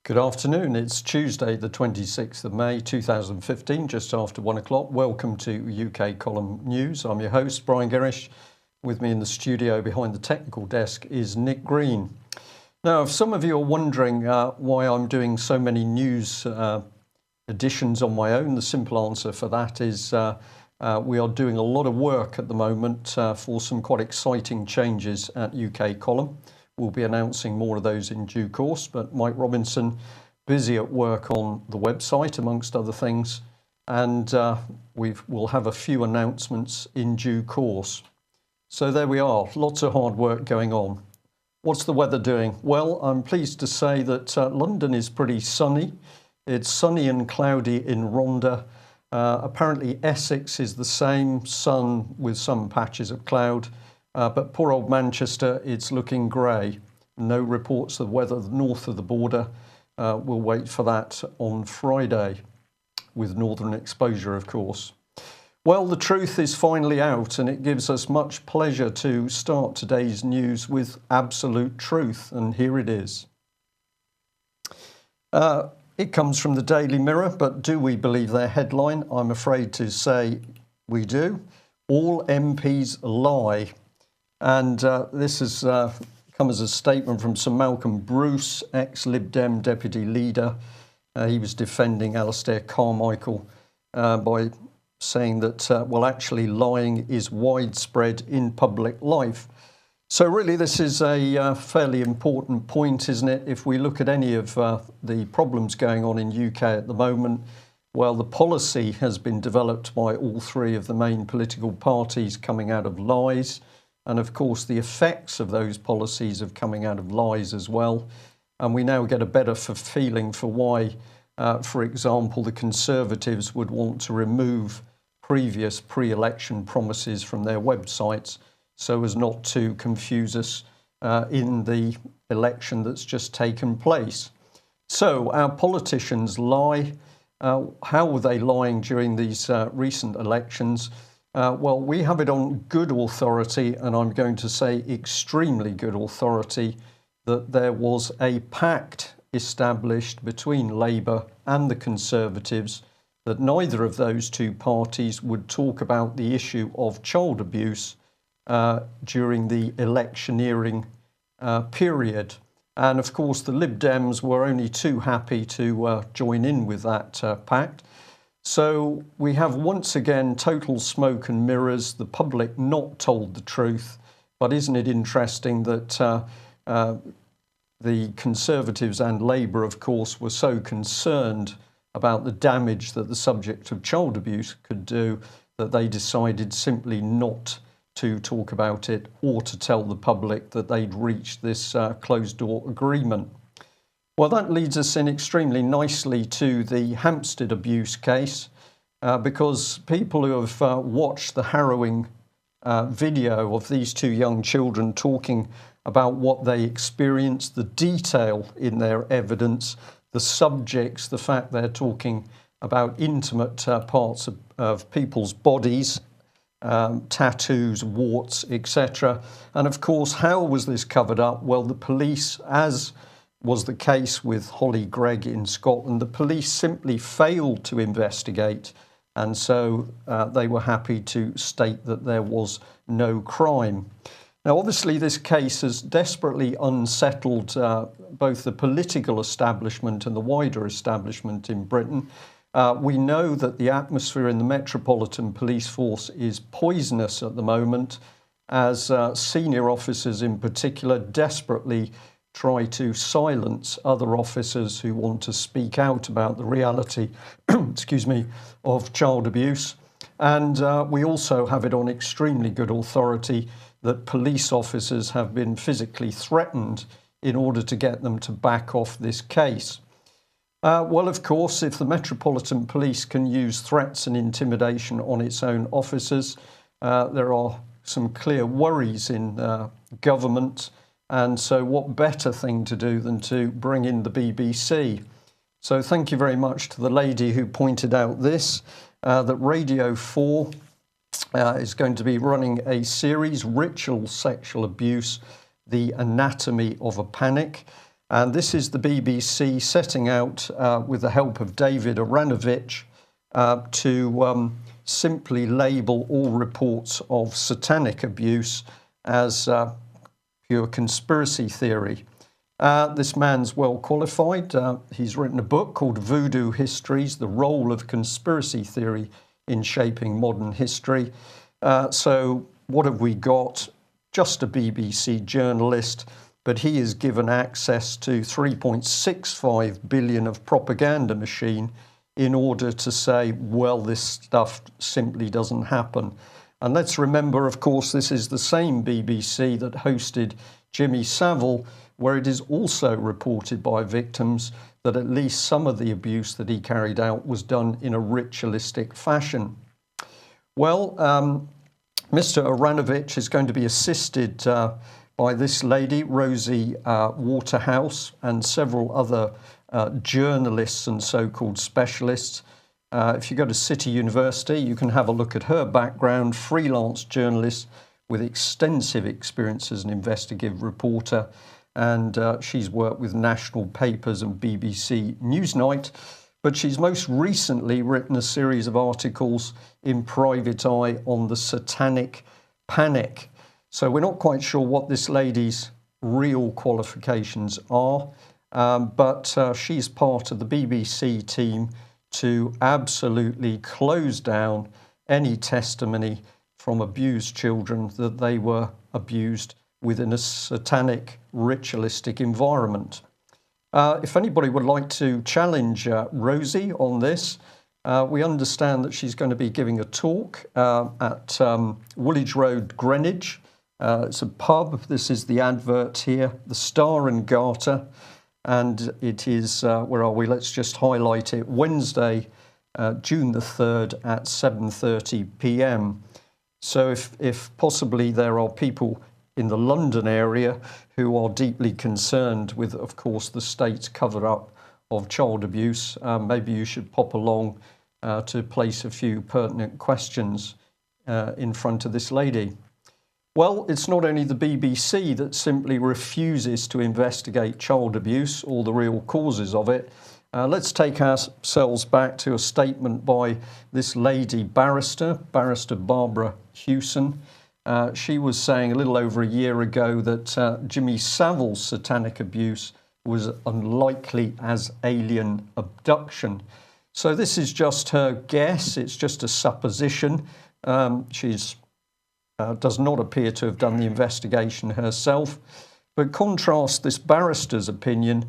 Good afternoon. It's Tuesday, the 26th of May, 2015, just after 1 o'clock. Welcome to UK Column News. I'm your host, Brian Gerrish. With me in the studio behind the technical desk is Nick Green. Now, if some of you are wondering why I'm doing so many news editions on my own, the simple answer for that is we are doing a lot of work at the moment for some quite exciting changes at UK Column. We'll be announcing more of those in due course, but Mike Robinson busy at work on the website amongst other things, and we'll have a few announcements in due course. So there we are, lots of hard work going on. What's the weather doing? Well, I'm pleased to say that London is pretty sunny. It's sunny and cloudy in Rhondda. Apparently Essex is the same, sun with some patches of cloud. But poor old Manchester, it's looking grey. No reports of weather north of the border. We'll wait for that on Friday, with northern exposure, of course. Well, the truth is finally out, and it gives us much pleasure to start today's news with absolute truth, and here it is. It comes from the Daily Mirror, but do we believe their headline? I'm afraid to say we do. All MPs lie. And this has come as a statement from Sir Malcolm Bruce, ex-Lib Dem deputy leader. He was defending Alastair Carmichael by saying that, well, actually lying is widespread in public life. So really, this is a fairly important point, isn't it? If we look at any of the problems going on in UK at the moment, well, the policy has been developed by all three of the main political parties coming out of lies. And of course, the effects of those policies are coming out of lies as well. And we now get a better feeling for why, for example, the Conservatives would want to remove previous pre-election promises from their websites so as not to confuse us in the election that's just taken place. So our politicians lie. How were they lying during these recent elections? Well, we have it on good authority, and I'm going to say extremely good authority, that there was a pact established between Labour and the Conservatives that neither of those two parties would talk about the issue of child abuse during the electioneering period. And of course, the Lib Dems were only too happy to join in with that pact. So we have once again total smoke and mirrors, the public not told the truth. But isn't it interesting that the Conservatives and Labour, of course, were so concerned about the damage that the subject of child abuse could do that they decided simply not to talk about it or to tell the public that they'd reached this closed-door agreement. Well, that leads us in extremely nicely to the Hampstead abuse case, because people who have watched the harrowing video of these two young children talking about what they experienced, the detail in their evidence, the subjects, the fact they're talking about intimate parts of people's bodies, tattoos, warts, etc. And of course, how was this covered up? Well, the police, as was the case with Holly Gregg in Scotland, the police simply failed to investigate, and so they were happy to state that there was no crime. Now, obviously, this case has desperately unsettled both the political establishment and the wider establishment in Britain. We know that the atmosphere in the Metropolitan Police Force is poisonous at the moment, as senior officers in particular desperately try to silence other officers who want to speak out about the reality excuse me, of child abuse. And we also have it on extremely good authority that police officers have been physically threatened in order to get them to back off this case. Well, of course, if the Metropolitan Police can use threats and intimidation on its own officers, there are some clear worries in government. And so what better thing to do than to bring in the BBC? So thank you very much to the lady who pointed out this, that Radio 4 is going to be running a series, Ritual Sexual Abuse, The Anatomy of a Panic. And this is the BBC setting out, with the help of David Aaronovitch, to simply label all reports of satanic abuse as pure conspiracy theory. This man's well qualified. He's written a book called Voodoo Histories, The Role of Conspiracy Theory in Shaping Modern History. So what have we got? Just a BBC journalist, but he is given access to 3.65 billion of propaganda machine in order to say, well, this stuff simply doesn't happen. And let's remember, of course, this is the same BBC that hosted Jimmy Savile, where it is also reported by victims that at least some of the abuse that he carried out was done in a ritualistic fashion. Well, Mr. Aaronovitch is going to be assisted by this lady, Rosie Waterhouse, and several other journalists and so-called specialists. If you go to City University, you can have a look at her background, freelance journalist with extensive experience as an investigative reporter, and she's worked with national papers and BBC Newsnight, but she's most recently written a series of articles in Private Eye on the satanic panic. So we're not quite sure what this lady's real qualifications are, but she's part of the BBC team to absolutely close down any testimony from abused children that they were abused within a satanic ritualistic environment. If anybody would like to challenge Rosie on this, we understand that she's going to be giving a talk at Woolwich Road, Greenwich. It's a pub. This is the advert here, the Star and Garter. And it is, where are we? Let's just highlight it. Wednesday, June the 3rd at 7:30 p.m. So if possibly there are people in the London area who are deeply concerned with, of course, the state's cover-up of child abuse, maybe you should pop along to place a few pertinent questions in front of this lady. Well, it's not only the BBC that simply refuses to investigate child abuse or the real causes of it. Let's take ourselves back to a statement by this lady barrister, Barrister Barbara Hewson. She was saying a little over a year ago that Jimmy Savile's satanic abuse was unlikely as alien abduction. So this is just her guess. It's just a supposition. She's does not appear to have done the investigation herself. But contrast this barrister's opinion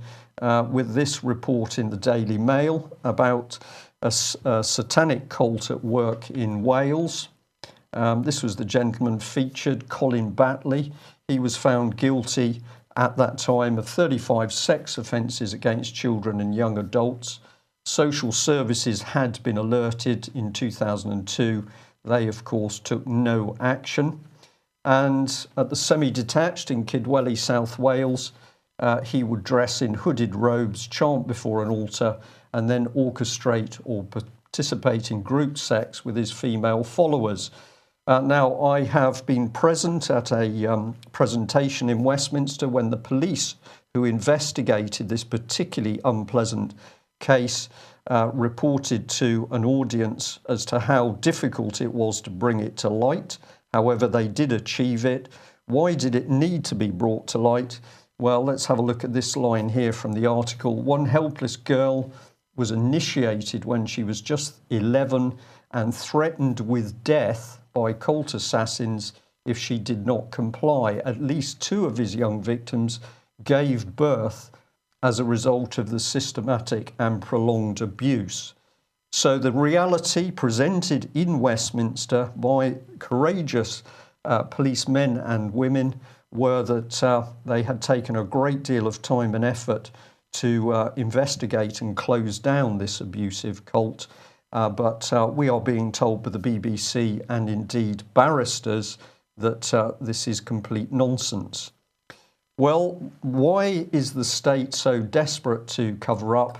with this report in the Daily Mail about a satanic cult at work in Wales. This was the gentleman featured, Colin Batley. He was found guilty at that time of 35 sex offences against children and young adults. Social services had been alerted in 2002. They, of course, took no action. And at the Semi-Detached in Kidwelly, South Wales, he would dress in hooded robes, chant before an altar, and then orchestrate or participate in group sex with his female followers. Now, I have been present at a presentation in Westminster when the police who investigated this particularly unpleasant case reported to an audience as to how difficult it was to bring it to light. However, they did achieve it. Why did it need to be brought to light? Well, let's have a look at this line here from the article. One helpless girl was initiated when she was just 11 and threatened with death by cult assassins if she did not comply. At least 2 of his young victims gave birth as a result of the systematic and prolonged abuse. So the reality presented in Westminster by courageous policemen and women were that they had taken a great deal of time and effort to investigate and close down this abusive cult. But we are being told by the BBC and indeed barristers that this is complete nonsense. Well, why is the state so desperate to cover up?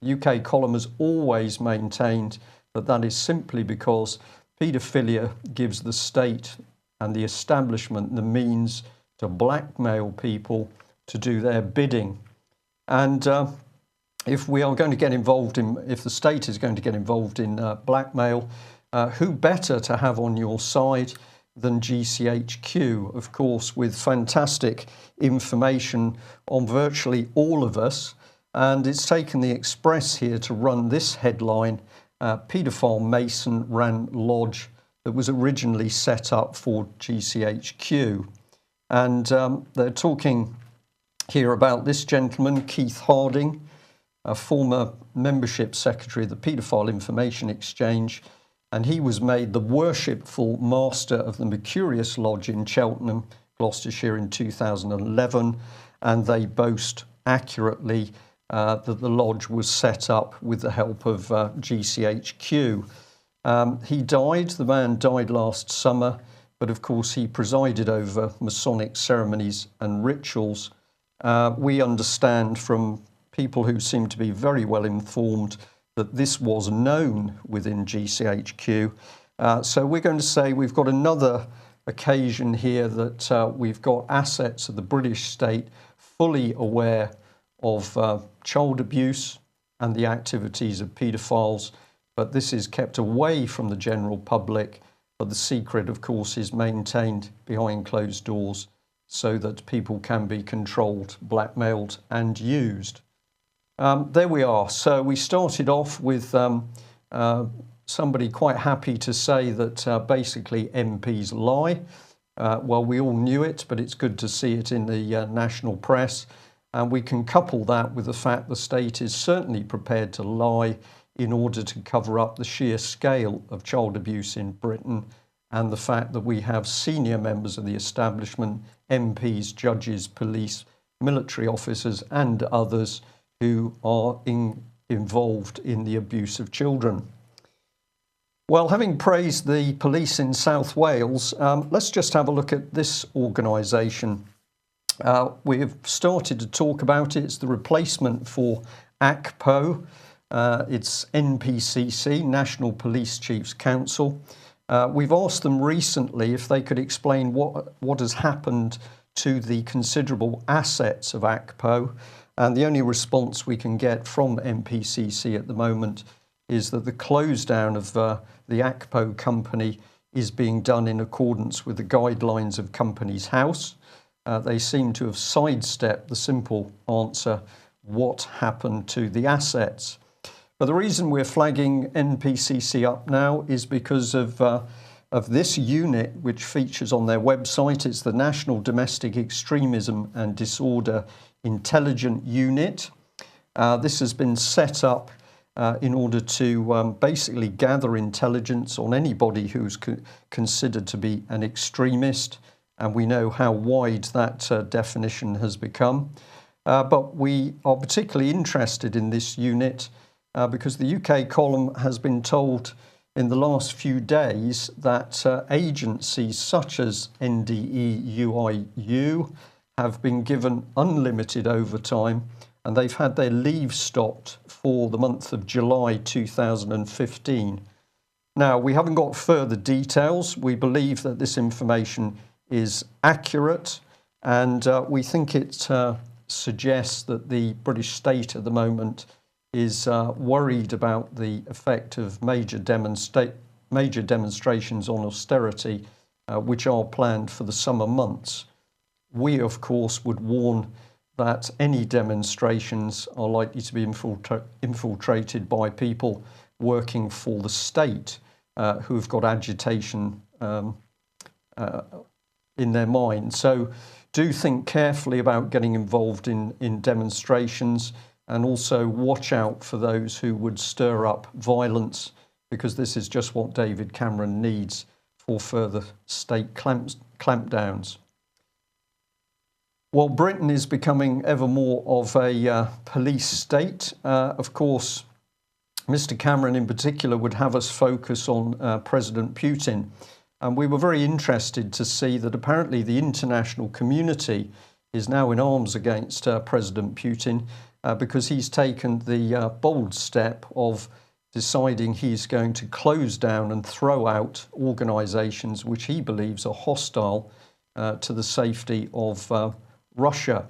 UK Column has always maintained that that is simply because paedophilia gives the state and the establishment the means to blackmail people to do their bidding. And if we are going to get involved in, if the state is going to get involved in blackmail, who better to have on your side than GCHQ, of course, with fantastic information on virtually all of us. And it's taken the Express here to run this headline: paedophile Mason ran lodge that was originally set up for GCHQ. And they're talking here about this gentleman, Keith Harding, a former membership secretary of the Paedophile Information Exchange, and he was made the worshipful master of the Mercurius Lodge in Cheltenham, Gloucestershire in 2011, and they boast accurately that the lodge was set up with the help of GCHQ. He died, the man died last summer, but of course he presided over Masonic ceremonies and rituals. We understand from people who seem to be very well informed that this was known within GCHQ. So we're going to say we've got another occasion here that we've got assets of the British state fully aware of child abuse and the activities of paedophiles, but this is kept away from the general public. But the secret, of course, is maintained behind closed doors so that people can be controlled, blackmailed and used. There we are. So we started off with somebody quite happy to say that basically MPs lie. Well, we all knew it, but it's good to see it in the national press. And we can couple that with the fact the state is certainly prepared to lie in order to cover up the sheer scale of child abuse in Britain, and the fact that we have senior members of the establishment, MPs, judges, police, military officers and others who are involved in the abuse of children. Well, having praised the police in South Wales, let's just have a look at this organisation. We have started to talk about it. It's the replacement for ACPO. It's NPCC, National Police Chiefs Council. We've asked them recently if they could explain what has happened to the considerable assets of ACPO. And the only response we can get from NPCC at the moment is that the close down of the ACPO company is being done in accordance with the guidelines of Companies House. They seem to have sidestepped the simple answer, what happened to the assets? But the reason we're flagging NPCC up now is because of this unit, which features on their website. It's the National Domestic Extremism and Disorder Intelligence Unit. This has been set up in order to basically gather intelligence on anybody who's considered to be an extremist, and we know how wide that definition has become. But we are particularly interested in this unit because the UK column has been told in the last few days that agencies such as NDE-UIU have been given unlimited overtime, and they've had their leave stopped for the month of July 2015. Now, we haven't got further details. We believe that this information is accurate, and we think it suggests that the British state at the moment is worried about the effect of major demonstrations on austerity, which are planned for the summer months. We, of course, would warn that any demonstrations are likely to be infiltrated by people working for the state who've got agitation in their mind. So do think carefully about getting involved in demonstrations, and also watch out for those who would stir up violence, because this is just what David Cameron needs for further state clampdowns. While Britain is becoming ever more of a police state, of course, Mr. Cameron in particular would have us focus on President Putin. And we were very interested to see that apparently the international community is now in arms against President Putin because he's taken the bold step of deciding he's going to close down and throw out organisations which he believes are hostile to the safety of Russia.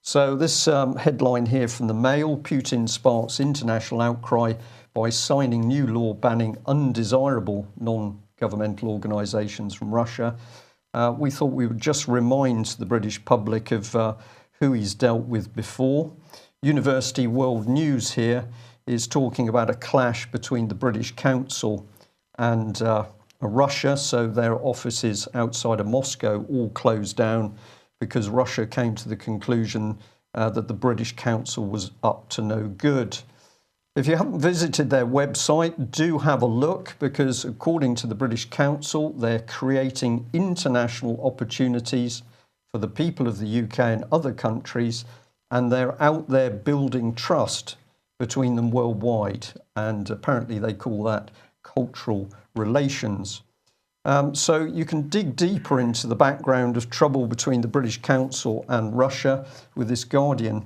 So this headline here from the Mail: Putin sparks international outcry by signing new law banning undesirable non-governmental organisations from Russia. We thought we would just remind the British public of who he's dealt with before. University World News here is talking about a clash between the British Council and Russia. So their offices outside of Moscow all closed down because Russia came to the conclusion that the British Council was up to no good. If you haven't visited their website, do have a look, because according to the British Council, they're creating international opportunities for the people of the UK and other countries, and they're out there building trust between them worldwide, and apparently they call that cultural relations. So you can dig deeper into the background of trouble between the British Council and Russia with this Guardian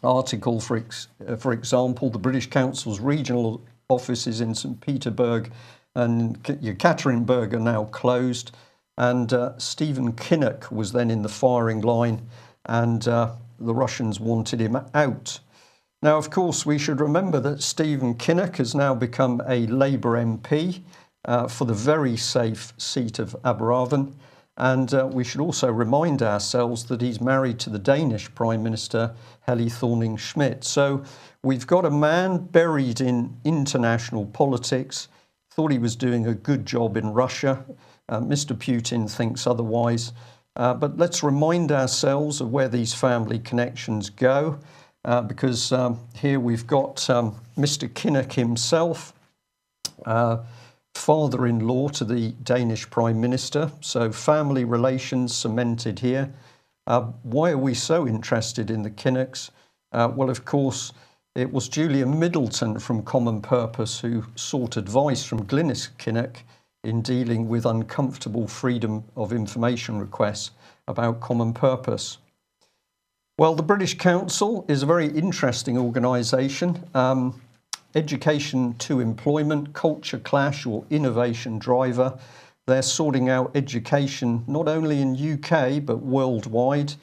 article. For example, the British Council's regional offices in St. Petersburg and Yekaterinburg are now closed, and Stephen Kinnock was then in the firing line, and the Russians wanted him out. Now, of course, we should remember that Stephen Kinnock has now become a Labour MP for the very safe seat of Aberavon. And we should also remind ourselves that he's married to the Danish Prime Minister, Helle Thorning-Schmidt. So we've got a man buried in international politics, thought he was doing a good job in Russia. Mr. Putin thinks otherwise. But let's remind ourselves of where these family connections go, because here we've got Mr. Kinnock himself, father-in-law to the Danish Prime Minister. So family relations cemented here. Why are we so interested in the Kinnocks? Well, of course, it was Julian Middleton from Common Purpose who sought advice from Glynis Kinnock in dealing with uncomfortable freedom of information requests about Common Purpose. Well, the British Council is a very interesting organisation. Education to employment, culture clash or innovation driver. They're sorting out education not only in UK but worldwide.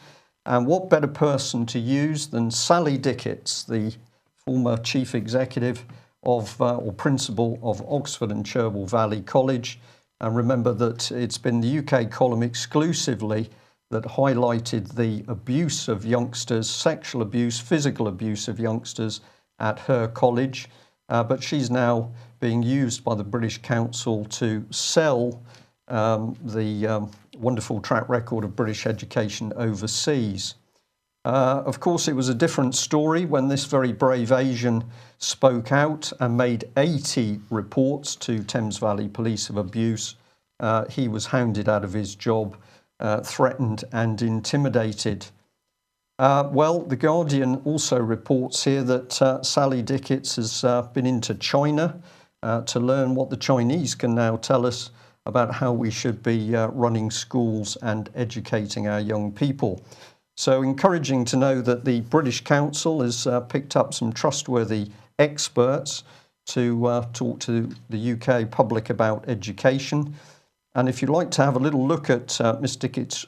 And what better person to use than Sally Dicketts, the former chief executive of or principal of Oxford and Cherwell Valley College. And remember that it's been the UK column exclusively that highlighted the abuse of youngsters, sexual abuse, physical abuse of youngsters at her college, but she's now being used by the British Council to sell the wonderful track record of British education overseas. Of course, it was a different story when this very brave Asian spoke out and made 80 reports to Thames Valley Police of abuse. He was hounded out of his job, threatened and intimidated. Well, The Guardian also reports here that Sally Dicketts has been into China to learn what the Chinese can now tell us about how we should be running schools and educating our young people. So encouraging to know that the British Council has picked up some trustworthy experts to talk to the UK public about education. And if you'd like to have a little look at Miss Dicketts'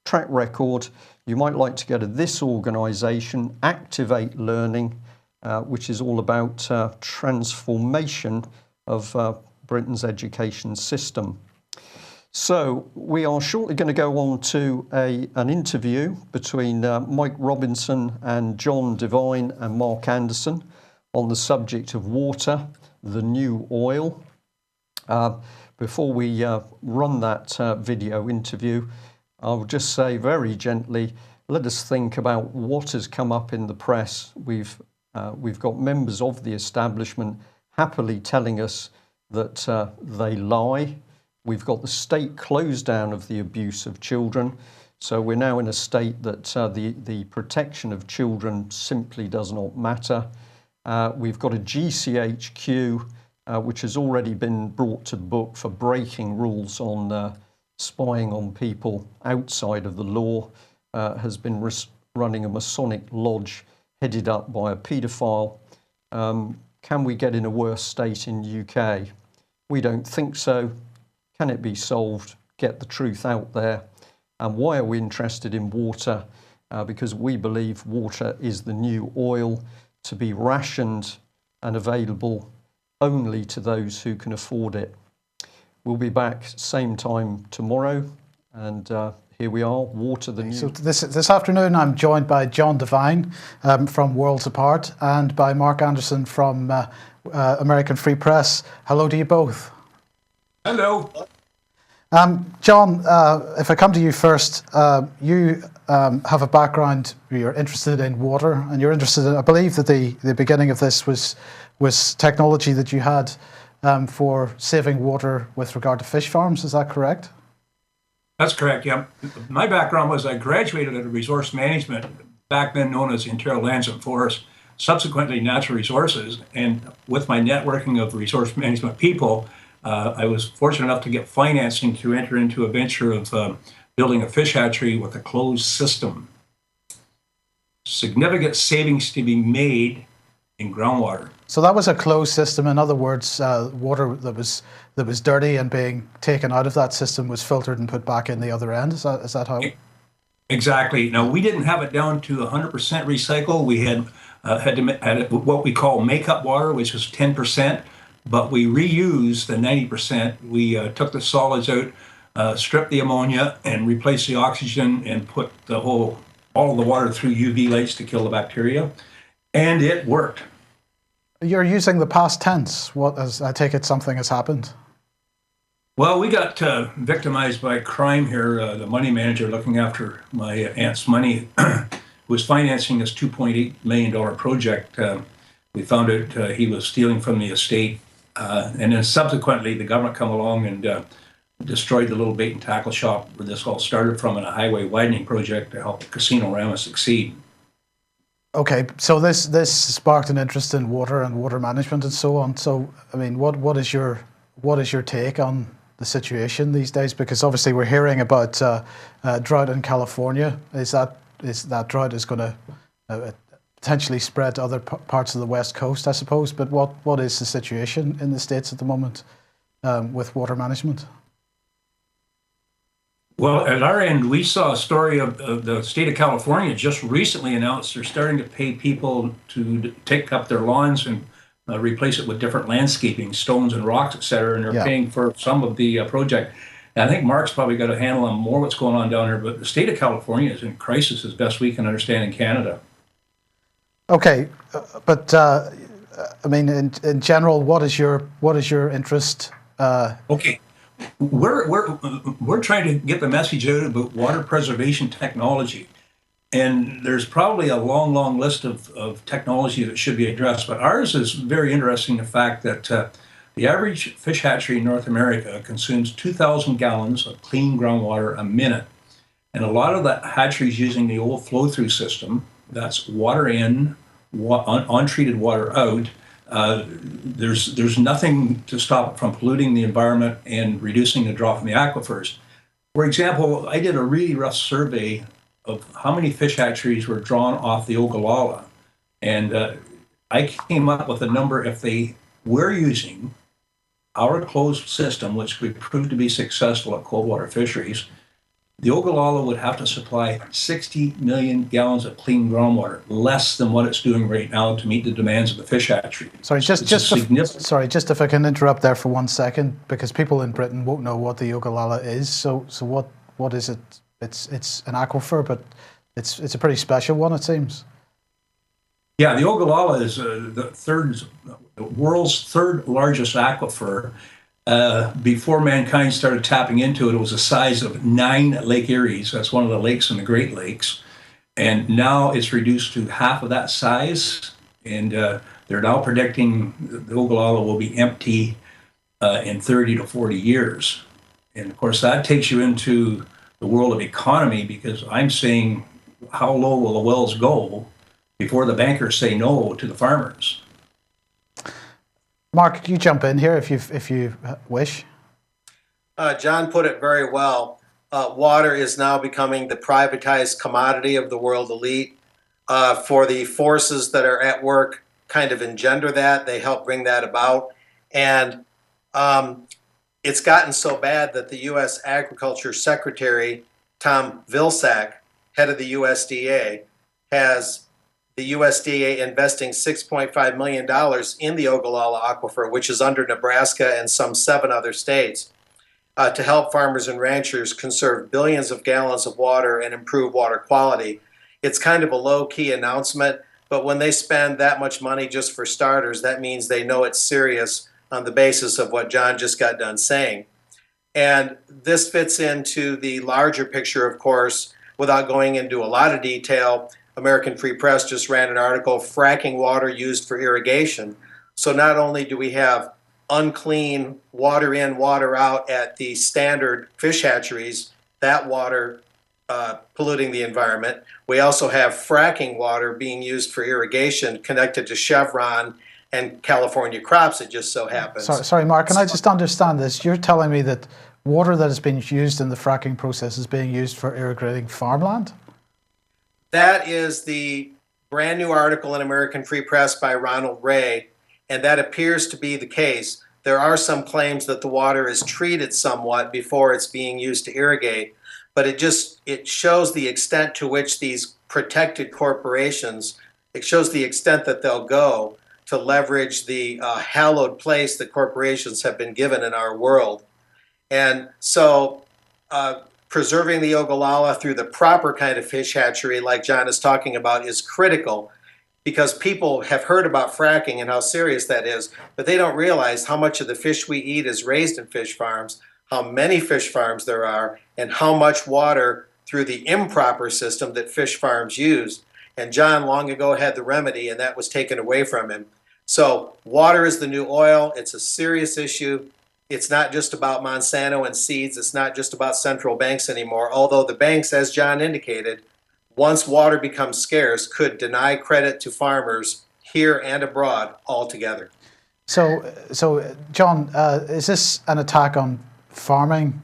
track record, you might like to go to this organisation, Activate Learning, which is all about transformation of Britain's education system. So we are shortly going to go on to an interview between Mike Robinson and John Devine and Mark Anderson on the subject of water, the new oil. Before we run that video interview, I'll just say very gently, let us think about what has come up in the press. We've got members of the establishment happily telling us that they lie. We've got the state closed down of the abuse of children. So we're now in a state that the protection of children simply does not matter. We've got a GCHQ, which has already been brought to book for breaking rules on spying on people outside of the law, has been running a Masonic lodge headed up by a paedophile. Can we get in a worse state in UK? We don't think so. Can it be solved? Get the truth out there. And why are we interested in water? because we believe water is the new oil, to be rationed and available only to those who can afford it. We'll be back same time tomorrow, and here we are, water the new. So this afternoon I'm joined by John Devine from Worlds Apart and by Mark Anderson from American Free Press. Hello to you both. Hello. John, if I come to you first, you have a background, you're interested in water, and you're interested in, I believe that the beginning of this was technology that you had for saving water with regard to fish farms. Is that correct? That's correct, yeah. My background was I graduated in resource management, back then known as Ontario Lands and Forests, subsequently Natural Resources. And with my networking of resource management people, I was fortunate enough to get financing to enter into a venture of building a fish hatchery with a closed system. Significant savings to be made in groundwater. So that was a closed system. In other words, water that was dirty and being taken out of that system was filtered and put back in the other end. Is that how? Exactly. Now, we didn't have it down to 100% recycle. We had what we call makeup water, which was 10%, but we reused the 90%. We took the solids out, stripped the ammonia, and replaced the oxygen, and put all of the water through UV lights to kill the bacteria, and it worked. You're using the past tense. I take it something has happened. Well, we got victimized by crime here. The money manager looking after my aunt's money was financing this $2.8 million project. We found out he was stealing from the estate. And then subsequently, the government come along and destroyed the little bait and tackle shop where this all started from, in a highway widening project to help Casino Rama succeed. Okay, so this sparked an interest in water and water management and so on. So, I mean, what is your take on the situation these days? Because obviously we're hearing about drought in California. Is that drought is going to potentially spread to other parts of the West Coast, I suppose? But what is the situation in the States at the moment with water management? Well, at our end, we saw a story of the state of California just recently announced they're starting to pay people to take up their lawns and replace it with different landscaping, stones and rocks, et cetera, and they're paying for some of the project. And I think Mark's probably got a handle on more what's going on down here, but the state of California is in crisis as best we can understand in Canada. Okay, but I mean, in general, what is your interest? Okay. We're trying to get the message out about water preservation technology, and there's probably a long list of technology that should be addressed, but ours is very interesting, the fact that the average fish hatchery in North America consumes 2,000 gallons of clean groundwater a minute, and a lot of that hatcheries using the old flow-through system, that's water in, untreated water out. There's nothing to stop it from polluting the environment and reducing the draw from the aquifers. For example, I did a really rough survey of how many fish hatcheries were drawn off the Ogallala, and I came up with a number. If they were using our closed system, which we proved to be successful at cold water fisheries, the Ogallala would have to supply 60 million gallons of clean groundwater, less than what it's doing right now to meet the demands of the fish hatchery. Sorry, just if I can interrupt there for 1 second, because people in Britain won't know what the Ogallala is. So what is it? It's an aquifer, but it's a pretty special one, it seems. Yeah, the Ogallala is the world's third largest aquifer. Before mankind started tapping into it, it was the size of 9 Lake Eries. That's one of the lakes in the Great Lakes. And now it's reduced to half of that size. And they're now predicting the Ogallala will be empty in 30 to 40 years. And of course, that takes you into the world of economy, because I'm saying, how low will the wells go before the bankers say no to the farmers? Mark, you jump in here if you wish. John put it very well. Water is now becoming the privatized commodity of the world elite. For the forces that are at work kind of engender that, they help bring that about. And it's gotten so bad that the U.S. Agriculture Secretary, Tom Vilsack, head of the USDA, has the USDA investing $6.5 million in the Ogallala Aquifer, which is under Nebraska and some 7 other states, to help farmers and ranchers conserve billions of gallons of water and improve water quality. It's kind of a low-key announcement, but when they spend that much money just for starters, that means they know it's serious on the basis of what John just got done saying. And this fits into the larger picture, of course, without going into a lot of detail. American Free Press just ran an article, Fracking Water Used for Irrigation. So not only do we have unclean water in, water out at the standard fish hatcheries, that water polluting the environment, we also have fracking water being used for irrigation connected to Chevron and California crops, it just so happens. Sorry, Mark, can I just understand this? You're telling me that water that has been used in the fracking process is being used for irrigating farmland? That is the brand new article in American Free Press by Ronald Ray, and that appears to be the case. There are some claims that the water is treated somewhat before it's being used to irrigate, but it shows the extent to which these protected corporations, it shows the extent that they'll go to leverage the hallowed place that corporations have been given in our world. And so preserving the Ogallala through the proper kind of fish hatchery, like John is talking about, is critical, because people have heard about fracking and how serious that is, but they don't realize how much of the fish we eat is raised in fish farms, how many fish farms there are, and how much water through the improper system that fish farms use. And John long ago had the remedy, and that was taken away from him. So water is the new oil. It's a serious issue. It's not just about Monsanto and seeds. It's not just about central banks anymore, although the banks, as John indicated, once water becomes scarce, could deny credit to farmers here and abroad altogether. So John, is this an attack on farming?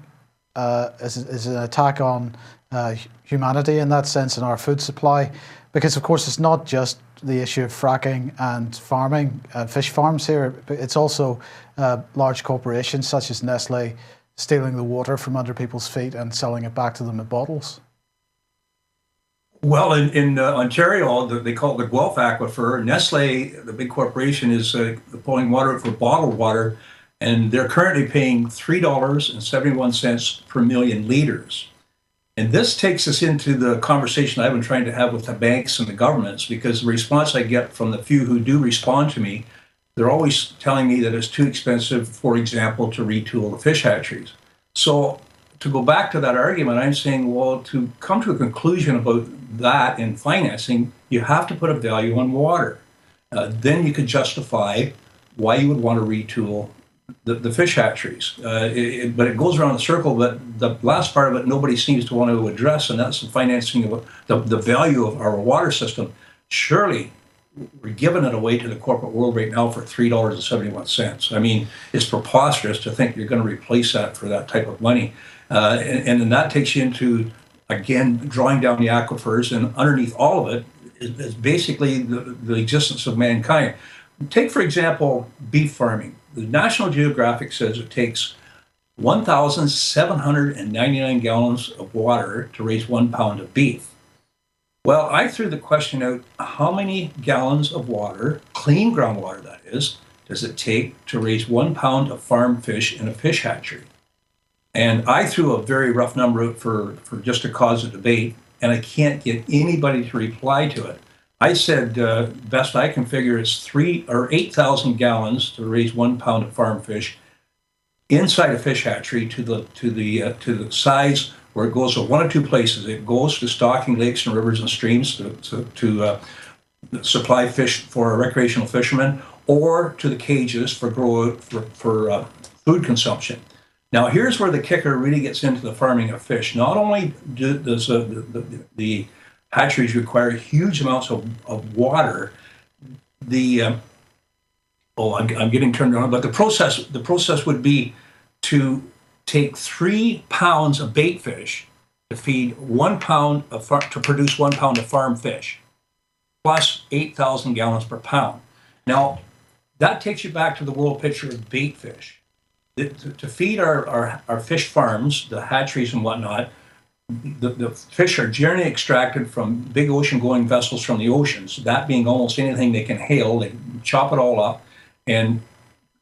Is it an attack on humanity in that sense, in our food supply? Because, of course, it's not just the issue of fracking and farming, fish farms here, but it's also large corporations such as Nestle stealing the water from under people's feet and selling it back to them in bottles. Well, in Ontario, they call it the Guelph Aquifer. Nestle, the big corporation, is pulling water for bottled water, and they're currently paying $3.71 per million liters. And this takes us into the conversation I've been trying to have with the banks and the governments, because the response I get from the few who do respond to me, they're always telling me that it's too expensive, for example, to retool the fish hatcheries. So to go back to that argument, I'm saying, well, to come to a conclusion about that in financing, you have to put a value on water. Then you could justify why you would want to retool the fish hatcheries. But it goes around the circle, but the last part of it nobody seems to want to address, and that's the financing of the value of our water system. Surely we're giving it away to the corporate world right now for $3.71. I mean, it's preposterous to think you're going to replace that for that type of money. And then that takes you into, again, drawing down the aquifers, and underneath all of it is basically the existence of mankind. Take, for example, beef farming. The National Geographic says it takes 1,799 gallons of water to raise 1 pound of beef. Well, I threw the question out, how many gallons of water, clean groundwater that is, does it take to raise 1 pound of farm fish in a fish hatchery? And I threw a very rough number out for just to cause a debate, and I can't get anybody to reply to it. I said, best I can figure is 3,000 or 8,000 gallons to raise 1 pound of farm fish inside a fish hatchery to the size where it goes to one of two places. It goes to stocking lakes and rivers and streams to supply fish for recreational fishermen, or to the cages for food consumption. Now, here's where the kicker really gets into the farming of fish. Not only does the hatcheries require huge amounts of water, I'm getting turned around, but the process would be to take 3 pounds of bait fish to feed 1 pound to produce 1 pound of farm fish, plus 8,000 gallons per pound. Now, that takes you back to the world picture of bait fish. To feed our fish farms, the hatcheries and whatnot, the fish are generally extracted from big ocean-going vessels from the oceans. That being almost anything they can hail, they chop it all up and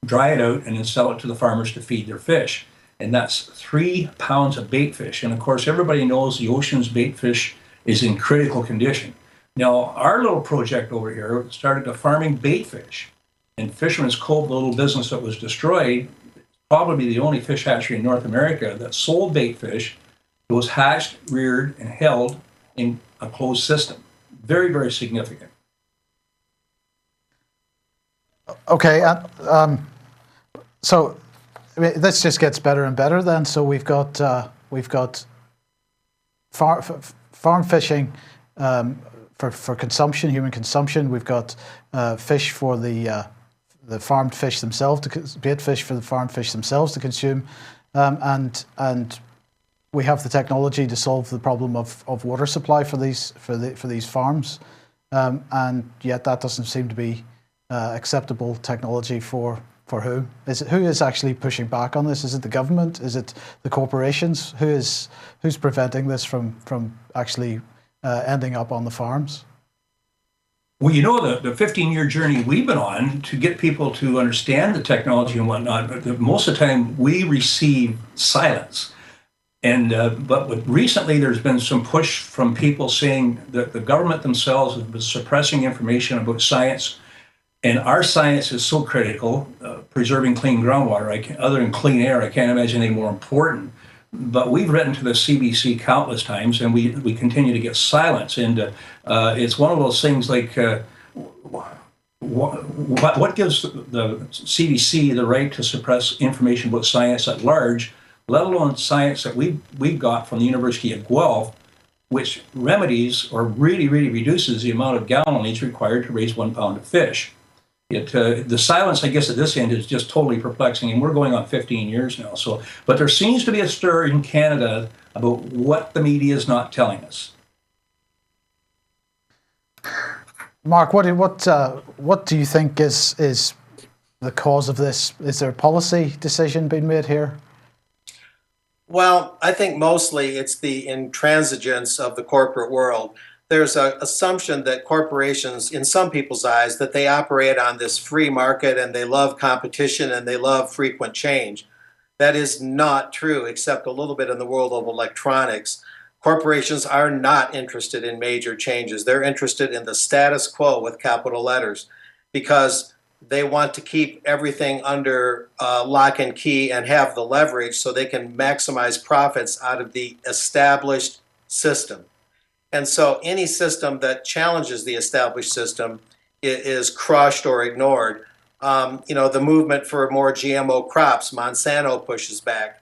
dry it out, and then sell it to the farmers to feed their fish. And that's 3 pounds of bait fish. And of course, everybody knows the ocean's bait fish is in critical condition. Now, our little project over here started to farming bait fish. And Fisherman's Cove, the little business that was destroyed, probably the only fish hatchery in North America that sold bait fish. It was hatched, reared, and held in a closed system. Very, very significant. Okay, so I mean, this just gets better and better then. So we've got farm fishing for consumption, human consumption. We've got fish for the farmed fish themselves, bait fish for the farmed fish themselves to consume, and we have the technology to solve the problem of water supply for these farms, and yet that doesn't seem to be acceptable technology for who? Who is actually pushing back on this? Is it the government? Is it the corporations? Who's preventing this from actually ending up on the farms? Well, you know, the 15-year journey we've been on to get people to understand the technology and whatnot, but most of the time we receive silence. And but recently there's been some push from people saying that the government themselves have been suppressing information about science. And our science is so critical, preserving clean groundwater. Other than clean air, I can't imagine any more important. But we've written to the CBC countless times, and we continue to get silence. And it's one of those things like, what gives the CBC the right to suppress information about science at large, let alone science that we've got from the University of Guelph, which remedies or really, really reduces the amount of gallonage required to raise 1 pound of fish. The silence, I guess, at this end is just totally perplexing, and we're going on 15 years now. So, but there seems to be a stir in Canada about what the media is not telling us. Mark, what do you think is the cause of this? Is there a policy decision being made here? Well, I think mostly it's the intransigence of the corporate world. There's an assumption that corporations, in some people's eyes, that they operate on this free market and they love competition and they love frequent change. That is not true, except a little bit in the world of electronics. Corporations are not interested in major changes. They're interested in the status quo with capital letters because they want to keep everything under lock and key and have the leverage so they can maximize profits out of the established system. And so any system that challenges the established system is crushed or ignored. The movement for more GMO crops, Monsanto pushes back.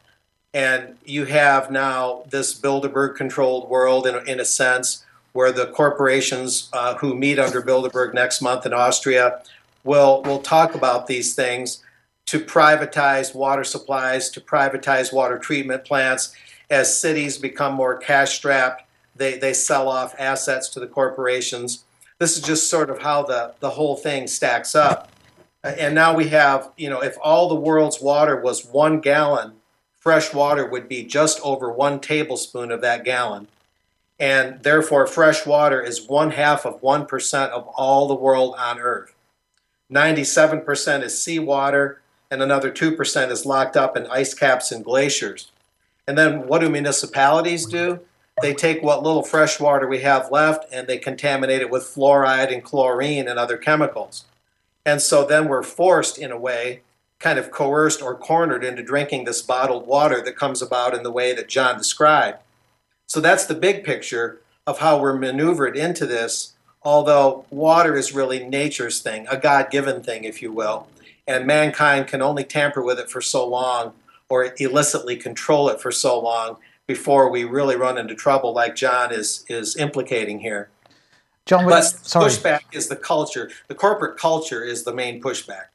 And you have now this Bilderberg-controlled world in a sense where the corporations who meet under Bilderberg next month in Austria will talk about these things to privatize water supplies, to privatize water treatment plants. As cities become more cash-strapped, they sell off assets to the corporations. This is just sort of how the whole thing stacks up. And now we have, if all the world's water was 1 gallon, fresh water would be just over 1 tablespoon of that gallon. And therefore, fresh water is 0.5% of all the world on Earth. 97% is seawater, and another 2% is locked up in ice caps and glaciers. And then what do municipalities do? They take what little fresh water we have left and they contaminate it with fluoride and chlorine and other chemicals. And so then we're forced, in a way, kind of coerced or cornered into drinking this bottled water that comes about in the way that John described. So that's the big picture of how we're maneuvered into this, although water is really nature's thing, a God-given thing, if you will, and mankind can only tamper with it for so long or illicitly control it for so long before we really run into trouble like John is implicating here. John, but pushback is the culture. The corporate culture is the main pushback.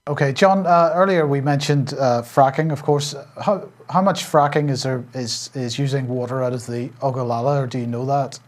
Okay, John. Earlier we mentioned fracking. Of course, how much fracking is using water out of the Ogallala, or do you know that?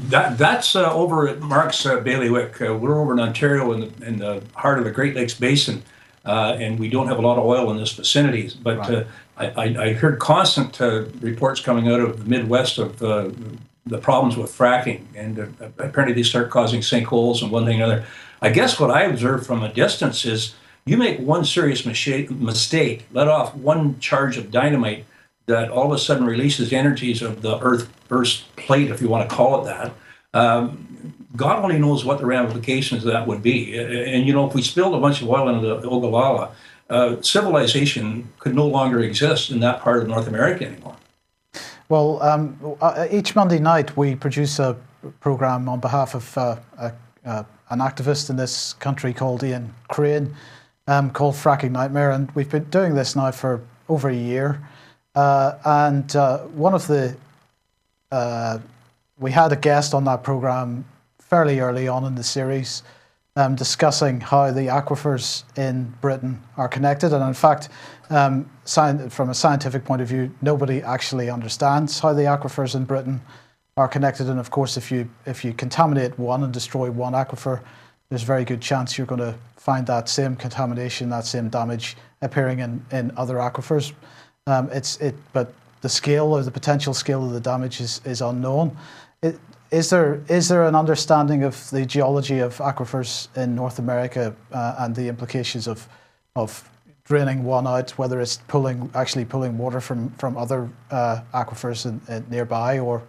That's over at Mark's bailiwick. We're over in Ontario in the heart of the Great Lakes Basin. and we don't have a lot of oil in this vicinity. But Right. I heard constant reports coming out of the Midwest of the problems with fracking, and apparently they start causing sinkholes and one thing or another. I guess what I observed from a distance is you make one serious mistake, let off one charge of dynamite that all of a sudden releases energies of the Earth's plate, if you want to call it that. God only knows what the ramifications of that would be. And, if we spilled a bunch of oil into the Ogallala, civilization could no longer exist in that part of North America anymore. Well, each Monday night we produce a program on behalf of an activist in this country called Ian Crane, called Fracking Nightmare, and we've been doing this now for over a year. And one of the we had a guest on that program fairly early on in the series, discussing how the aquifers in Britain are connected. And in fact, from a scientific point of view, nobody actually understands how the aquifers in Britain are connected. And of course, if you contaminate one and destroy one aquifer, there's a very good chance you're going to find that same contamination, that same damage appearing in other aquifers. But the scale or the potential scale of the damage is unknown. Is there an understanding of the geology of aquifers in North America and the implications of draining one out, whether it's actually pulling water from other aquifers nearby, or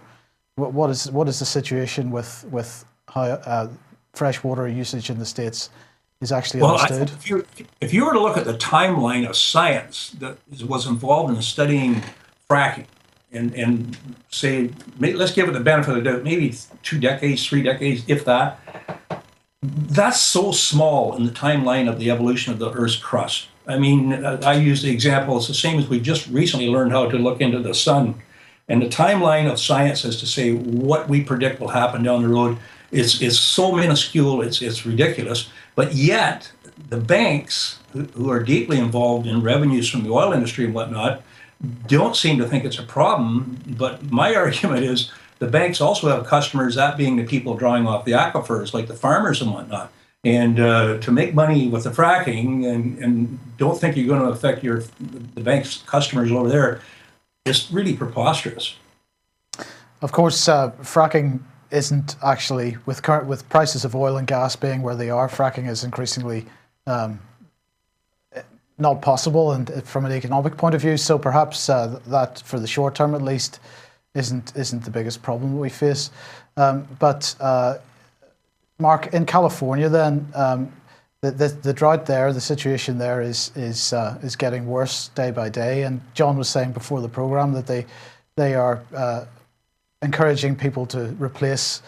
what is the situation with how freshwater usage in the States is actually understood? If you were to look at the timeline of science that was involved in studying fracking, and say, let's give it the benefit of the doubt, maybe 2 decades, 3 decades, if that, that's so small in the timeline of the evolution of the Earth's crust. I mean, I use the example, it's the same as we just recently learned how to look into the sun. And the timeline of science as to say what we predict will happen down the road is so minuscule, it's ridiculous. But yet, the banks, who are deeply involved in revenues from the oil industry and whatnot, don't seem to think it's a problem. But my argument is the banks also have customers, that being the people drawing off the aquifers, like the farmers and whatnot. And to make money with the fracking and don't think you're going to affect the bank's customers over there, it's really preposterous. Of course, fracking isn't actually, with prices of oil and gas being where they are, fracking is increasingly not possible, and from an economic point of view. So perhaps that, for the short term at least, isn't the biggest problem we face. But Mark, in California, then the drought there, the situation there is getting worse day by day. And John was saying before the program that they are encouraging people to replace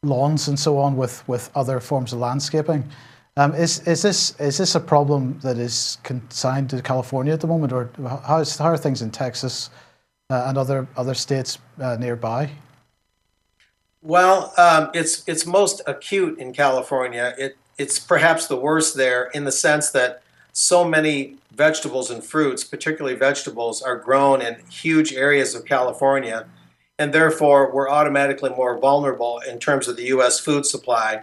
lawns and so on with other forms of landscaping. Is this a problem that is consigned to California at the moment, or how are things in Texas and other states nearby? Well, it's most acute in California. It's perhaps the worst there in the sense that so many vegetables and fruits, particularly vegetables, are grown in huge areas of California, and therefore we're automatically more vulnerable in terms of the U.S. food supply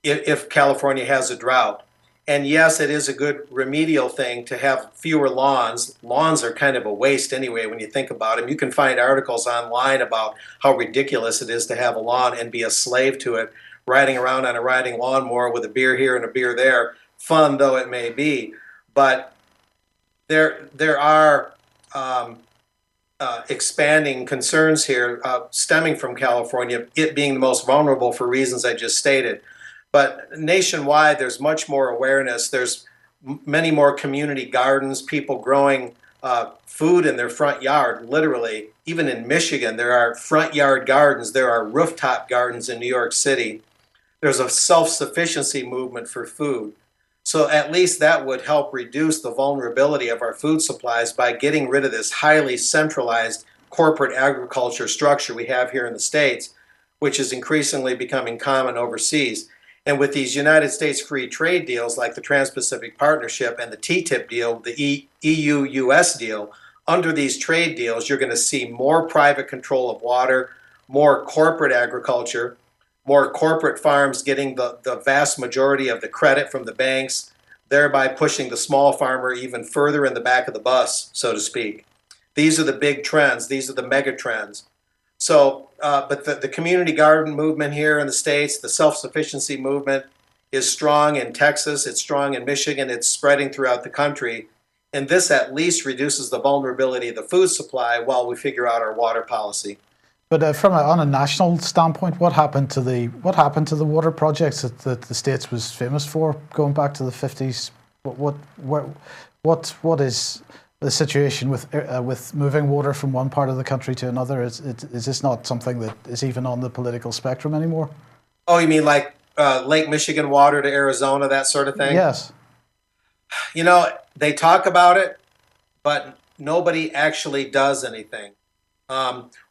if California has a drought. And yes, it is a good remedial thing to have fewer lawns. Lawns are kind of a waste anyway when you think about them. You can find articles online about how ridiculous it is to have a lawn and be a slave to it, riding around on a riding lawnmower with a beer here and a beer there, fun though it may be. But there are expanding concerns here stemming from California, it being the most vulnerable for reasons I just stated. But nationwide, there's much more awareness. There's many more community gardens, people growing food in their front yard, literally. Even in Michigan, there are front yard gardens. There are rooftop gardens in New York City. There's a self-sufficiency movement for food. So at least that would help reduce the vulnerability of our food supplies by getting rid of this highly centralized corporate agriculture structure we have here in the States, which is increasingly becoming common overseas. And with these United States free trade deals like the Trans-Pacific Partnership and the TTIP deal, the EU-US deal, under these trade deals, you're going to see more private control of water, more corporate agriculture, more corporate farms getting the vast majority of the credit from the banks, thereby pushing the small farmer even further in the back of the bus, so to speak. These are the big trends. These are the mega trends. So, but the community garden movement here in the States, the self-sufficiency movement is strong in Texas, it's strong in Michigan, it's spreading throughout the country. And this at least reduces the vulnerability of the food supply while we figure out our water policy. But on a national standpoint, what happened to the water projects that the States was famous for going back to the 50s? What is the situation with moving water from one part of the country to another? Is this not something that is even on the political spectrum anymore? Oh, you mean like Lake Michigan water to Arizona, that sort of thing? Yes. You know, they talk about it, but nobody actually does anything.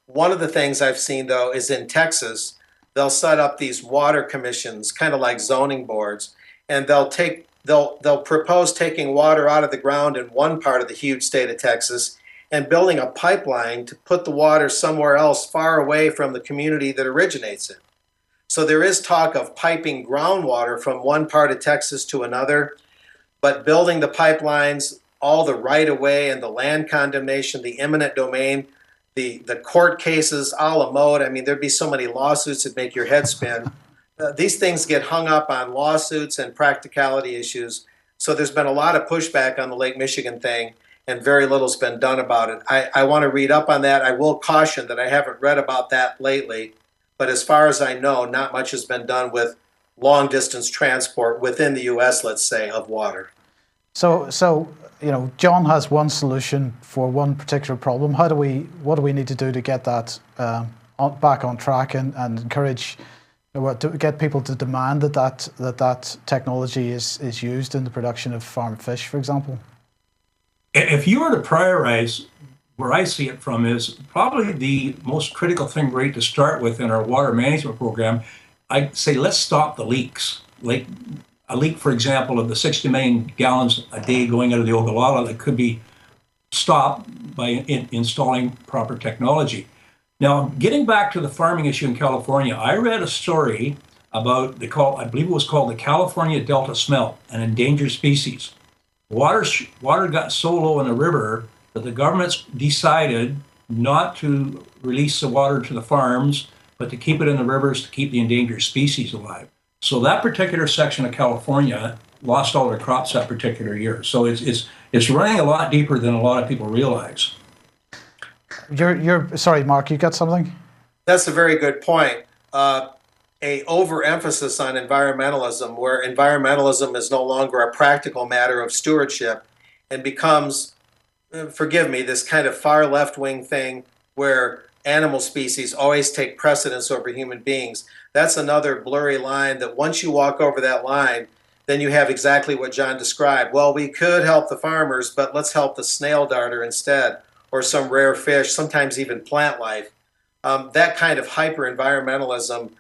One of the things I've seen, though, is in Texas, they'll set up these water commissions, kind of like zoning boards, and they'll propose taking water out of the ground in one part of the huge state of Texas and building a pipeline to put the water somewhere else far away from the community that originates it. So there is talk of piping groundwater from one part of Texas to another, but building the pipelines, all the right-of-way and the land condemnation, the eminent domain, the court cases, a la mode. I mean, there'd be so many lawsuits that make your head spin. These things get hung up on lawsuits and practicality issues. So there's been a lot of pushback on the Lake Michigan thing, and very little's been done about it. I want to read up on that. I will caution that I haven't read about that lately, but as far as I know, not much has been done with long-distance transport within the U.S., let's say, of water. So you know, John has one solution for one particular problem. What do we need to do to get that back on track and encourage, to get people to demand that technology is used in the production of farmed fish, for example? If you were to prioritize, where I see it from is probably the most critical thing right to start with in our water management program. I'd say let's stop the leaks. Like a leak, for example, of the 60 million gallons a day going out of the Ogallala that could be stopped by installing proper technology. Now, getting back to the farming issue in California, I read a story about I believe it was called the California Delta smelt, an endangered species. Water got so low in the river that the government's decided not to release the water to the farms, but to keep it in the rivers to keep the endangered species alive. So that particular section of California lost all their crops that particular year. So it's running a lot deeper than a lot of people realize. You're sorry, Mark, you got something? That's a very good point. A overemphasis on environmentalism, where environmentalism is no longer a practical matter of stewardship and becomes, forgive me, this kind of far left-wing thing where animal species always take precedence over human beings. That's another blurry line that once you walk over that line, then you have exactly what John described. Well, we could help the farmers, but let's help the snail darter instead, or some rare fish, sometimes even plant life. That kind of hyper-environmentalism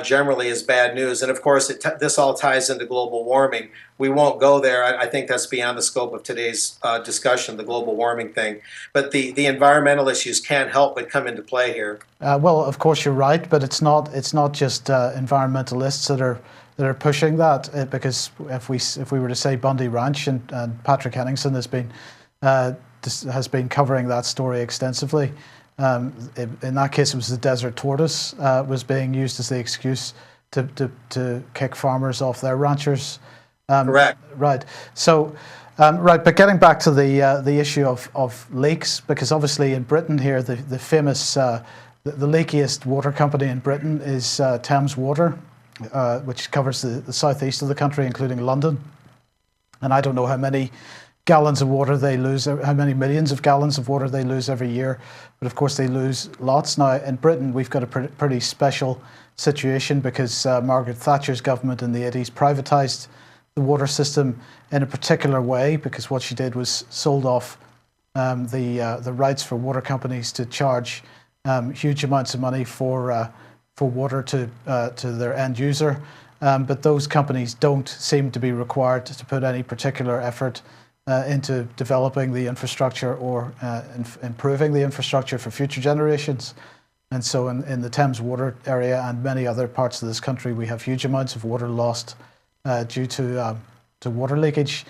generally is bad news. And of course, this all ties into global warming. We won't go there. I think that's beyond the scope of today's discussion, the global warming thing. But the environmental issues can't help but come into play here. Well, of course you're right, but it's not just environmentalists that are pushing that. Because if we were to say Bundy Ranch, and Patrick Henningsen has been covering that story extensively. In that case, it was the desert tortoise was being used as the excuse to kick farmers off their ranchers. Correct. Right. So, right. But getting back to the issue of leaks, because obviously in Britain here, the famous the leakiest water company in Britain is Thames Water, which covers the southeast of the country, including London. And I don't know how many gallons of water they lose, how many millions of gallons of water they lose every year. But of course they lose lots. Now in Britain we've got a pretty special situation because Margaret Thatcher's government in the 80s privatised the water system in a particular way, because what she did was sold off the rights for water companies to charge huge amounts of money for water to their end user. But those companies don't seem to be required to put any particular effort into developing the infrastructure or improving the infrastructure for future generations. And so in the Thames Water area and many other parts of this country, we have huge amounts of water lost due to to water leakage.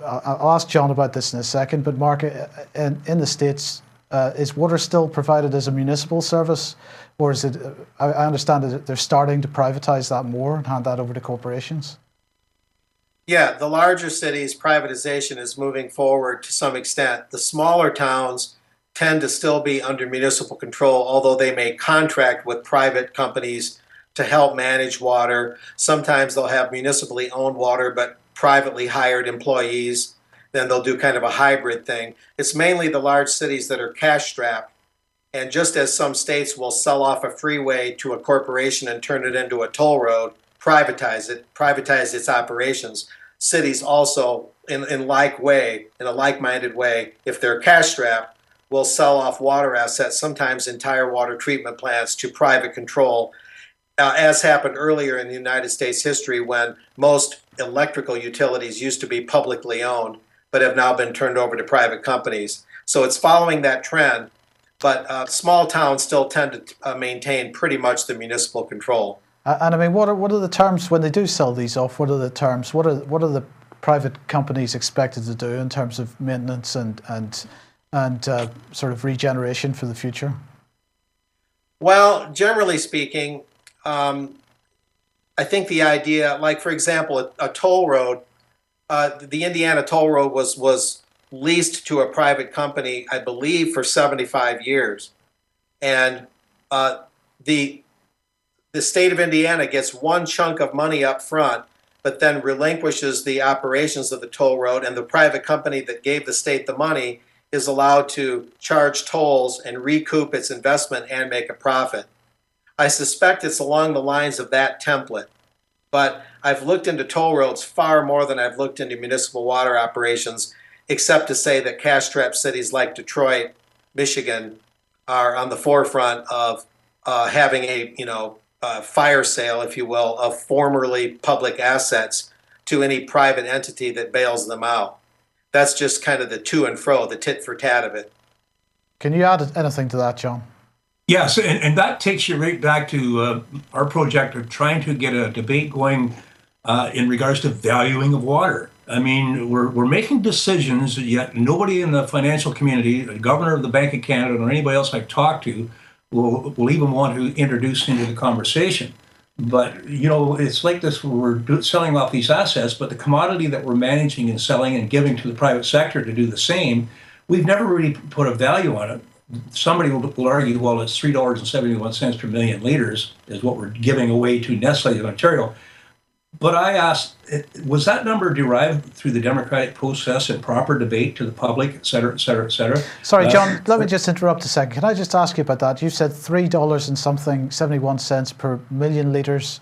I'll ask John about this in a second, but Mark, in the States, is water still provided as a municipal service, or is it, I understand that they're starting to privatize that more and hand that over to corporations? Yeah, the larger cities, privatization is moving forward to some extent. The smaller towns tend to still be under municipal control, although they may contract with private companies to help manage water. Sometimes they'll have municipally owned water, but privately hired employees. Then they'll do kind of a hybrid thing. It's mainly the large cities that are cash strapped. And just as some states will sell off a freeway to a corporation and turn it into a toll road, privatize its operations, cities also, in a like-minded way, if they're cash strapped, will sell off water assets, sometimes entire water treatment plants, to private control, as happened earlier in the United States history when most electrical utilities used to be publicly owned, but have now been turned over to private companies. So it's following that trend, but small towns still tend to maintain pretty much the municipal control. And I mean, what are the terms when they do sell these off? What are the terms? What are the private companies expected to do in terms of maintenance and sort of regeneration for the future? Well, generally speaking, I think the idea, like for example, a toll road, the Indiana toll road was leased to a private company, I believe, for 75 years, and the state of Indiana gets one chunk of money up front, but then relinquishes the operations of the toll road, and the private company that gave the state the money is allowed to charge tolls and recoup its investment and make a profit. I suspect it's along the lines of that template, but I've looked into toll roads far more than I've looked into municipal water operations, except to say that cash-strapped cities like Detroit, Michigan, are on the forefront of having a fire sale, if you will, of formerly public assets to any private entity that bails them out. That's just kind of the to and fro, the tit for tat of it. Can you add anything to that, John? Yes, and that takes you right back to our project of trying to get a debate going in regards to valuing of water. I mean, we're making decisions, yet nobody in the financial community, the governor of the Bank of Canada, or anybody else I've talked to, will even want to introduce into the conversation. But, it's like this, we're selling off these assets, but the commodity that we're managing and selling and giving to the private sector to do the same, we've never really put a value on it. Somebody will argue, well, it's $3.71 per million liters is what we're giving away to Nestle in Ontario. But I asked, was that number derived through the democratic process and proper debate to the public, et cetera, et cetera, et cetera? Sorry, John, let me just interrupt a second. Can I just ask you about that? You said $3 and something, 71 cents per million litres,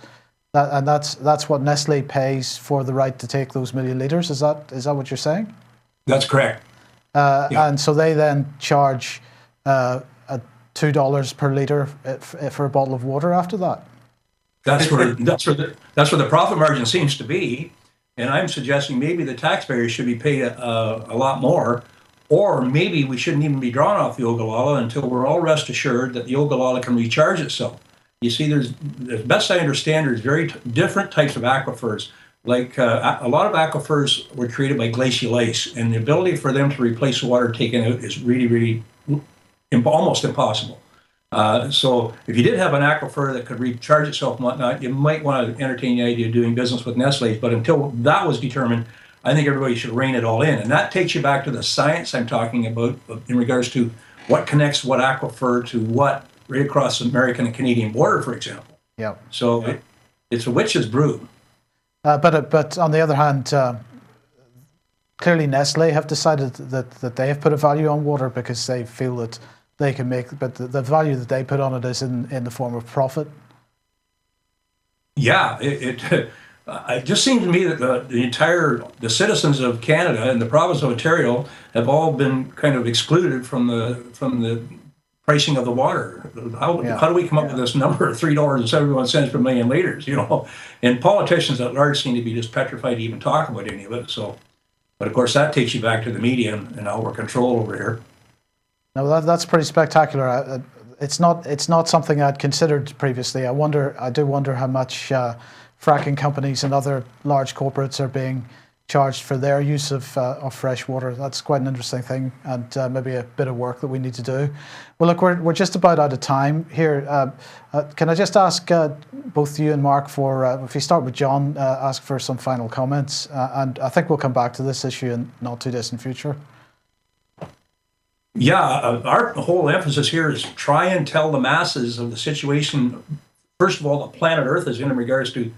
and that's what Nestle pays for the right to take those million litres. Is that what you're saying? That's correct. Yeah. And so they then charge $2 per litre for a bottle of water after that? That's where the profit margin seems to be, and I'm suggesting maybe the taxpayers should be paid a lot more, or maybe we shouldn't even be drawn off the Ogallala until we're all rest assured that the Ogallala can recharge itself. You see, there's best I understand, there's very different types of aquifers. Like a lot of aquifers were created by glacial ice, and the ability for them to replace the water taken out is really, really almost impossible. So if you did have an aquifer that could recharge itself and whatnot, you might want to entertain the idea of doing business with Nestle. But until that was determined, I think everybody should rein it all in. And that takes you back to the science I'm talking about in regards to what connects what aquifer to what right across the American and Canadian border, for example. Yeah. So it's a witch's brew. But on the other hand, clearly Nestle have decided that they have put a value on water because they feel that they can make, but the value that they put on it is in the form of profit. Yeah, it just seems to me that the citizens of Canada and the province of Ontario have all been kind of excluded from the pricing of the water. How do we come up with this number of $3.71 per million liters? And politicians at large seem to be just petrified to even talk about any of it. So, but of course that takes you back to the media and our control over here. No, that's pretty spectacular. It's not something I'd considered previously. I do wonder how much fracking companies and other large corporates are being charged for their use of fresh water. That's quite an interesting thing, and maybe a bit of work that we need to do. Well, look, we're just about out of time here. Can I just ask both you and Mark for, if we start with John, ask for some final comments, and I think we'll come back to this issue in not too distant future. Yeah, our whole emphasis here is try and tell the masses of the situation. First of all, the planet Earth is in regards to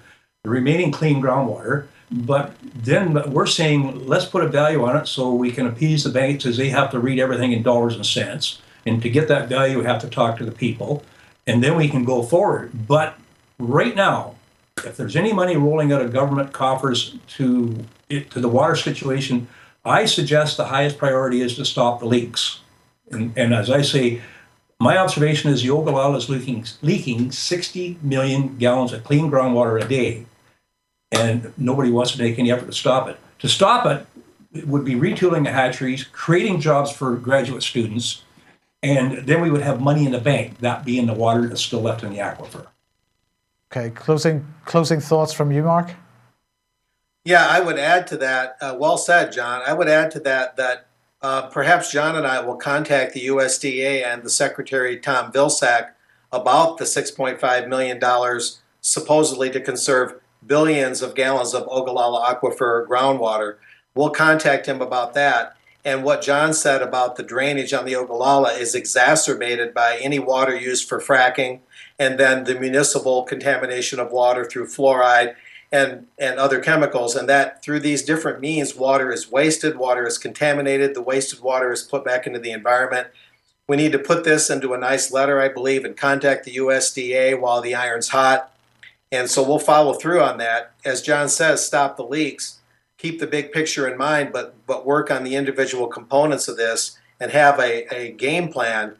the remaining clean groundwater. But then we're saying, let's put a value on it so we can appease the banks, as they have to read everything in dollars and cents. And to get that value, we have to talk to the people. And then we can go forward. But right now, if there's any money rolling out of government coffers to the water situation, I suggest the highest priority is to stop the leaks. And as I say, my observation is the Ogallala is leaking 60 million gallons of clean groundwater a day. And nobody wants to make any effort to stop it. To stop it, it would be retooling the hatcheries, creating jobs for graduate students, and then we would have money in the bank, that being the water that's still left in the aquifer. Okay, closing thoughts from you, Mark? Yeah, I would add to that. Well said, John. I would add to that perhaps John and I will contact the USDA and the Secretary, Tom Vilsack, about the $6.5 million supposedly to conserve billions of gallons of Ogallala aquifer groundwater. We'll contact him about that. And what John said about the drainage on the Ogallala is exacerbated by any water used for fracking, and then the municipal contamination of water through fluoride and other chemicals. And that through these different means, water is wasted, water is contaminated, the wasted water is put back into the environment. We need to put this into a nice letter, I believe, and contact the USDA while the iron's hot. And so we'll follow through on that. As John says, stop the leaks, keep the big picture in mind, but work on the individual components of this and have a game plan,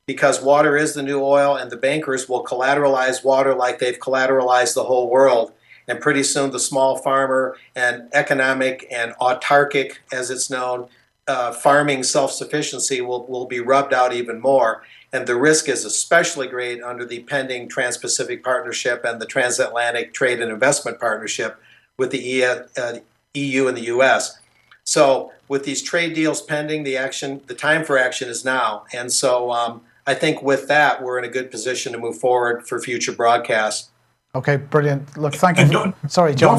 because water is the new oil, and the bankers will collateralize water like they've collateralized the whole world. And pretty soon the small farmer and economic and autarkic, as it's known, farming self-sufficiency will be rubbed out even more. And the risk is especially great under the pending Trans-Pacific Partnership and the Transatlantic Trade and Investment Partnership with the EU and the US. So with these trade deals pending, the time for action is now. And so I think with that, we're in a good position to move forward for future broadcasts. Okay, brilliant. Look, thank you. Sorry, John.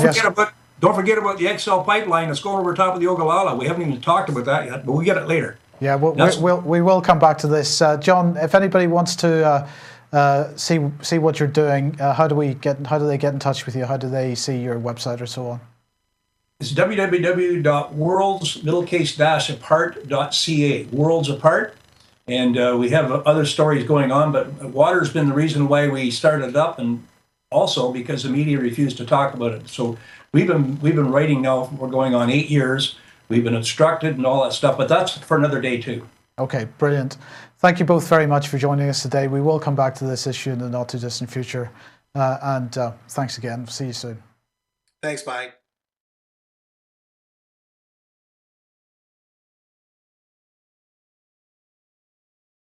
Don't forget about the XL pipeline that's going over top of the Ogallala. We haven't even talked about that yet, but we'll get it later. Yeah, we will come back to this. John, if anybody wants to see what you're doing, how do they get in touch with you? How do they see your website or so on? It's www.worlds-apart.ca, Worlds Apart. And we have other stories going on, but water's been the reason why we started it up, and also because the media refused to talk about it. So we've been writing now, we're going on 8 years. We've been obstructed and all that stuff, but that's for another day too. Okay, brilliant. Thank you both very much for joining us today. We will come back to this issue in the not too distant future. And thanks again. See you soon. Thanks, Mike.